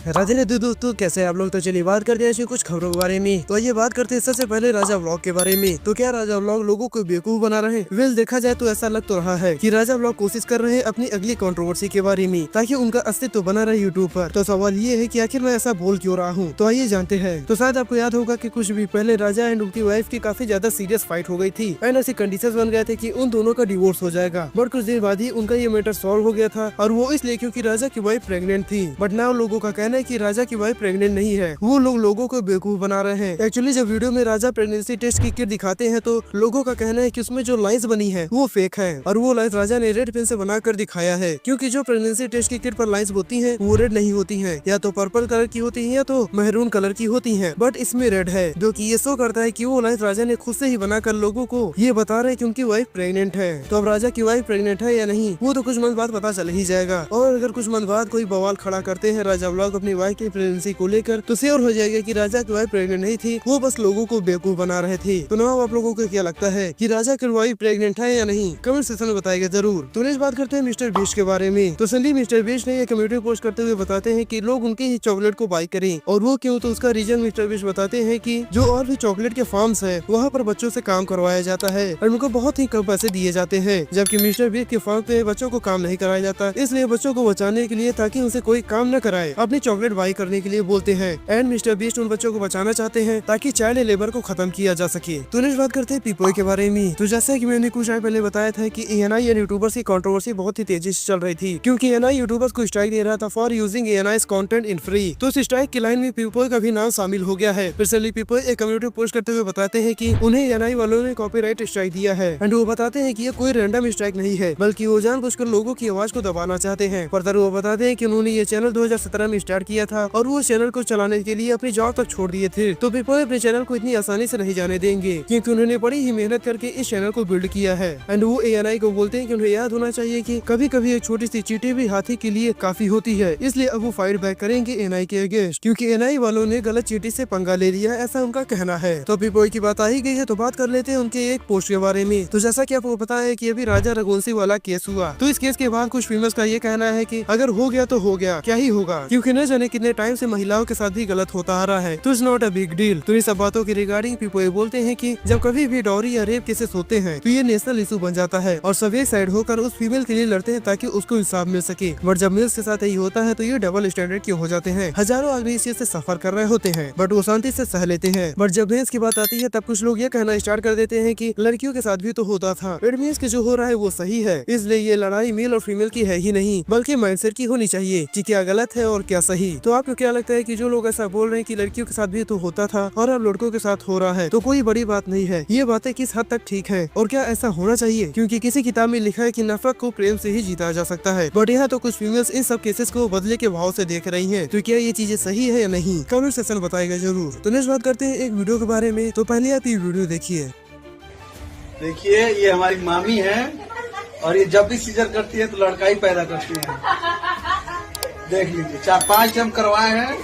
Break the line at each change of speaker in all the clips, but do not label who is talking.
राजा ने दोस्तों कैसे आप लोग। तो चलिए बात करते हैं ऐसी कुछ खबरों के बारे में। तो ये बात करते हैं सबसे पहले राजा व्लॉग के बारे में। तो क्या राजा व्लॉग लोगों को बेवकूफ बना रहे हैं? वेल देखा जाए तो ऐसा लग तो रहा है कि राजा व्लॉग कोशिश कर रहे हैं अपनी अगली कंट्रोवर्सी के बारे में, ताकि उनका अस्तित्व बना रहे यूट्यूब पर। तो सवाल ये है कि आखिर मैं ऐसा बोल क्यों रहा हूँ। तो आइए जानते हैं। तो शायद आपको याद होगा कि कुछ भी पहले राजा एंड उनकी वाइफ की काफी ज्यादा सीरियस फाइट हो गई थी एंड ऐसे कंडीशन बन गए थे कि उन दोनों का डिवोर्स हो जाएगा। बट कुछ देर बाद ही उनका ये मैटर सॉल्व हो गया था, और वो इसलिए क्योंकि राजा की वाइफ प्रेग्नेंट थी। बट नाउ लोगों का कहना है कि राजा की वाइफ प्रेग्नेंट नहीं है, वो लोग लोगों को बेवकूफ बना रहे हैं। एक्चुअली जब वीडियो में राजा प्रेगनेंसी टेस्ट की किट दिखाते हैं तो लोगों का कहना है कि उसमें जो लाइंस बनी है वो फेक है, और वो लाइंस राजा ने रेड पेन से बनाकर दिखाया है। क्योंकि जो प्रेगनेंसी टेस्ट की किट पर लाइंस होती हैं वो रेड नहीं होती हैं, या तो पर्पल कलर की होती हैं या तो मेहरून कलर की होती हैं। बट इसमें रेड है, जो कि ये शो करता है कि वो लाइंस राजा ने खुद से ही बनाकर लोगों को ये बता रहे हैं कि उनकी वाइफ प्रेग्नेंट है। तो अब राजा की वाइफ प्रेग्नेंट है या नहीं वो तो कुछ मंथ बाद पता चल ही जाएगा। और अगर कुछ मंथ बाद कोई बवाल खड़ा करते हैं राजा व्लॉग अपनी वाइफ की प्रेगनेंसी को लेकर, तो श्योर हो जाएगा कि राजा की वाइफ प्रेग्नेंट नहीं थी, वो बस लोगों को बेवकूफ बना रहे थे। तो ना आप लोगों को क्या लगता है कि राजा की वाइफ प्रेग्नेंट है या नहीं? कमेंट सेक्शन में बताइएगा जरूर। तो नेक्स्ट बात करते हैं मिस्टर बीस्ट के बारे में। तो संदीप मिस्टर बीस्ट ने एक कम्युनिटी पोस्ट करते हुए बताते हैं कि लोग उनके ही चॉकलेट को बाई करें, और वो क्यों। तो उसका रीजन मिस्टर बीस्ट बताते हैं कि जो और भी चॉकलेट के फार्म्स है वहाँ पर बच्चों से काम करवाया जाता है और उनको बहुत ही कम पैसे दिए जाते हैं, जबकि मिस्टर बीस्ट के फार्म पे बच्चों को काम नहीं कराया जाता। इसलिए बच्चों को बचाने के लिए, ताकि उनसे कोई काम न कराए, अपनी चॉकलेट बाई करने के लिए बोलते हैं। एंड मिस्टर बीस्ट उन बच्चों को बचाना चाहते हैं ताकि चाइल्ड लेबर को खत्म किया जा सके। तो नेक्स्ट बात करते हैं पीपोय के बारे में। तो जैसा कि मैंने कुछ टाइम पहले बताया था कि एएनआई और यूट्यूबर्स की कंट्रोवर्सी बहुत ही तेजी से चल रही थी, क्योंकि एएनआई यूट्यूबर्स को स्ट्राइक दे रहा था for using ANI's content in free. तो इस स्ट्राइक की लाइन में पीपोय का भी नाम शामिल हो गया है। फिर पीपोय एक कम्युनिटी पोस्ट करते हुए बताते हैं कि उन्हें एएनआई वालों ने कॉपीराइट स्ट्राइक दिया है, एंड वो बताते हैं कि ये कोई रैंडम स्ट्राइक नहीं है, बल्कि वो जानबूझकर लोगों की आवाज को दबाना चाहते हैं। फर्दर वो बताते हैं कि उन्होंने ये चैनल 2017 में स्टार्ट किया था, और वो चैनल को चलाने के लिए अपनी जॉब तक छोड़ दिए थे। तो पीपोय अपने चैनल को इतनी आसानी से नहीं जाने देंगे, क्योंकि उन्होंने बड़ी ही मेहनत करके इस चैनल को बिल्ड किया है। एंड वो एएनआई को बोलते हैं कि उन्हें याद होना चाहिए कि कभी कभी एक छोटी सी चींटी भी हाथी के लिए काफी होती है, इसलिए अब वो फाइट बैक करेंगे एएनआई के अगेंस्ट, क्योंकि एएनआई वालों ने गलत चींटी से पंगा ले लिया, ऐसा उनका कहना है। तो पीपोय की बात आ ही गई है, तो बात कर लेते हैं उनके एक पोस्ट के बारे में। तो जैसा कि आपको पता है कि अभी राजा रघुवंशी वाला केस हुआ, तो इस केस के बाद कुछ फीमेल्स का ये कहना है कि अगर हो गया तो हो गया, क्या ही होगा, क्योंकि न जाने कितने टाइम से महिलाओं के साथ भी गलत होता आ रहा है, तो it's not a big deal. तो इन सब बातों के रिगार्डिंग पीपोय बोलते हैं कि जब कभी भी डॉरी या रेप केसेस होते हैं तो ये नेशनल इशू बन जाता है, और सब एक साइड होकर उस फीमेल के लिए लड़ते हैं ताकि उसको इंसाफ मिल सके। बट जब मेल्स के साथ यही होता है तो ये डबल स्टैंडर्ड क्यों हो जाते हैं। हजारों आदमी इस चीज से सफर कर रहे होते हैं, बट वो शांति से सह लेते हैं। बट जब मेल्स की बात आती है तब कुछ लोग ये कहना स्टार्ट कर देते हैं कि लड़कियों के साथ भी तो होता था, इट मींस कि जो हो रहा है वो सही है, इसलिए ये लड़ाई मेल और फीमेल की है ही नहीं, बल्कि माइंडसेट की होनी चाहिए कि क्या गलत है और क्या सही। तो आपको क्या लगता है कि जो लोग ऐसा बोल रहे हैं कि लड़कियों के साथ भी तो होता था और अब लड़कों के साथ हो रहा है, तो कोई बड़ी बात नहीं है, ये बातें किस हद तक ठीक है और क्या ऐसा होना चाहिए? क्योंकि किसी किताब में लिखा है कि नफरत को प्रेम से ही जीता जा सकता है, बट यहाँ तो कुछ फीमेल्स इन सब केसेस को बदले के भाव से देख रही हैं। तो क्या ये चीजें सही है या नहीं? कमेंट सेक्शन बताएगा जरूर। तो नेक्स्ट बात करते हैं एक वीडियो के बारे में। तो पहले आप ये वीडियो देखिए।
देखिए ये हमारी मामी है, और ये जब भी सीजर करती है तो लड़का ही पैदा करती है। देख लीजिए 4-5 टाइम करवाए हैं,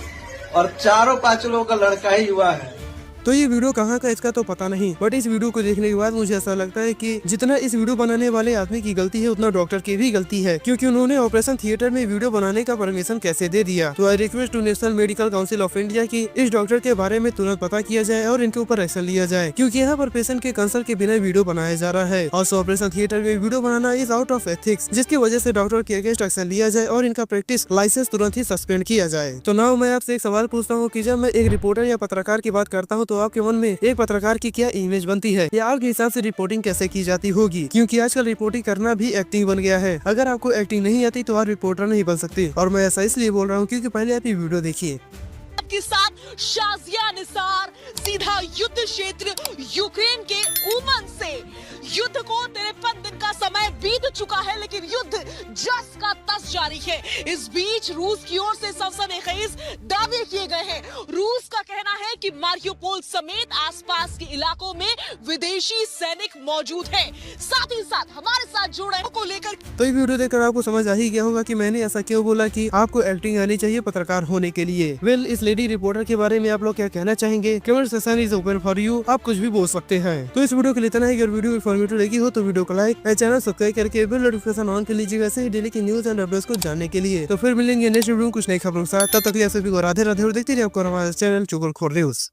और चारों 5 लोगों का लड़का ही हुआ है।
तो ये वीडियो कहाँ का इसका तो पता नहीं, बट इस वीडियो को देखने के बाद मुझे ऐसा लगता है कि जितना इस वीडियो बनाने वाले आदमी की गलती है उतना डॉक्टर की भी गलती है, क्योंकि उन्होंने ऑपरेशन थिएटर में वीडियो बनाने का परमिशन कैसे दे दिया। तो I request to National Medical Council of India की इस डॉक्टर के बारे में तुरंत पता किया जाए और इनके ऊपर एक्शन लिया जाए, क्योंकि यहाँ पर पेशेंट के कंसल्ट के बिना वीडियो बनाया जा रहा है। और ऑपरेशन थिएटर में video banana is out of ethics, जिसकी वजह से डॉक्टर के अगेंस्ट एक्शन लिया जाए और इनका प्रैक्टिस लाइसेंस तुरंत ही सस्पेंड किया जाए। तो नाउ मैं आपसे एक सवाल पूछता हूँ कि जब मैं एक रिपोर्टर या पत्रकार की बात करता हूँ तो आपके मन में एक पत्रकार की क्या इमेज बनती है, या आपके हिसाब से रिपोर्टिंग कैसे की जाती होगी? क्योंकि आजकल रिपोर्टिंग करना भी एक्टिंग बन गया है। अगर आपको एक्टिंग नहीं आती तो आप रिपोर्टर नहीं बन सकते, और मैं ऐसा इसलिए बोल रहा हूँ क्योंकि पहले आप ये वीडियो देखिए।
के साथ शाजिया निसार सीधा युद्ध क्षेत्र यूक्रेन के उमन से। युद्ध को 53 दिन का समय बीत चुका है, लेकिन युद्ध जस का तस जारी है। इस बीच रूस की ओर से सनसनीखेज दावे किए गए हैं। रूस का कहना है कि मारियोपोल समेत आसपास के इलाकों में विदेशी सैनिक मौजूद हैं। साथ ही साथ हमारे साथ जुड़े को लेकर
तो ये वीडियो देखकर आपको समझ आ ही गया होगा कि मैंने ऐसा क्यों बोला कि आपको एक्टिंग आनी चाहिए पत्रकार होने के लिए। वेल इस लेडी लेडी रिपोर्टर के बारे में आप लोग क्या कहना चाहेंगे? Comment section is open for you, आप कुछ भी बोल सकते हैं। तो इस वीडियो के लिए इतना ही। अगर वीडियो इन्फॉर्मेटिव लगी हो तो वीडियो को लाइक और चैनल सब्सक्राइब करके बेल नोटिफिकेशन ऑन कर लीजिएगा, ऐसे ही डेली की न्यूज एंड अपडेट्स को जानने के लिए। तो फिर मिलेंगे नेक्स्ट वीडियो में कुछ नई खबरों के साथ। तब तक के लिए सभी को राधे राधे और देखते रहिए आपको हमारा चैनल चुगलखोर न्यूज।